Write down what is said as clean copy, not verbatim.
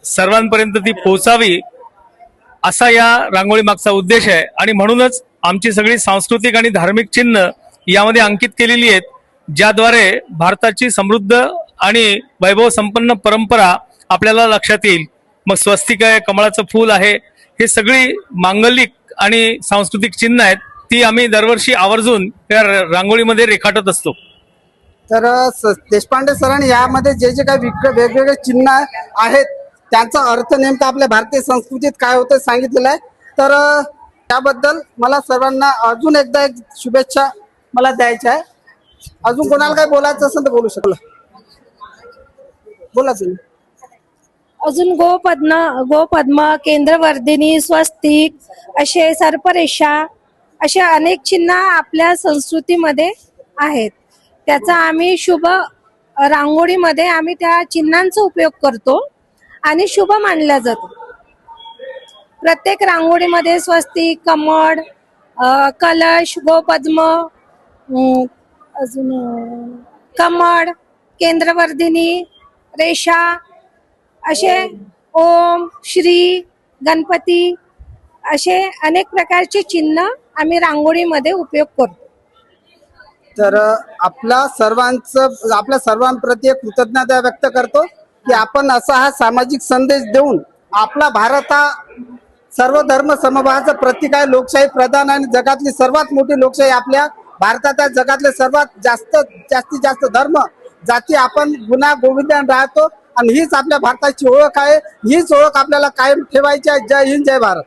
सर्वांपर्यंत ती पोहोचावी असा या रांगोळी मागचा उद्देश आहे। आणि म्हणूनच आमची सगळी सांस्कृतिक आणि धार्मिक चिन्ह यामध्ये अंकित केलेली आहेत, ज्याद्वारे भारताची समृद्ध आणि वैभव संपन्न परंपरा आपल्याला लक्षात येईल। मग स्वस्तिक आहे, कमळाचं फूल आहे, हे सगळी मांगलिक आणि सांस्कृतिक चिन्ह आहेत, ती आम्ही दरवर्षी आवर्जून या रांगोळीमध्ये रेखाटत असतो। तर देशपांडे सरांनी यामध्ये जे जे काही वेगवेगळे चिन्ह आहेत त्यांचा अर्थ नेमका आपल्या भारतीय संस्कृतीत काय होतं सांगितलेलं आहे। तर त्याबद्दल मला सर्वांना अजून एकदा एक शुभेच्छा मला द्यायच्या आहे। अजून कोणाला काही बोलायचं असेल तर बोलू शकला, बोला तुम्ही। अजून गोपद्म, केंद्रवर्धिनी, स्वस्तिक, असे सर्परेषा, असे अनेक चिन्ह आपल्या संस्कृतीमध्ये आहेत। त्याचा आम्ही शुभ रांगोळीमध्ये आम्ही त्या चिन्हांचा उपयोग करतो आणि शुभ मानला जातो। प्रत्येक रांगोळीमध्ये स्वस्तिक, कमळ, कलश, गोपद्म, अजून कमळ, केंद्रवर्धिनी, रेषा, असे ओम, श्री, गणपती, असे अनेक प्रकारचे चिन्ह आम्ही रांगोळीमध्ये उपयोग करतो। तर आपल्या सर्वांप्रती कृतज्ञता व्यक्त करतो की आपण असा हा सामाजिक संदेश देऊन आपला भारत हा सर्व धर्म समभावाचं प्रतीक आहे, लोकशाही प्रधान आणि जगातली सर्वात मोठी लोकशाही आपल्या भारतात आहे। जगातले सर्वात जास्तीत जास्त धर्म जाती आपण गुन्हा गोविंदाने राहतो आणि हीच आपल्या भारताची ओळख आहे। हीच ओळख आपल्याला कायम ठेवायची आहे। जय हिंद, जय भारत।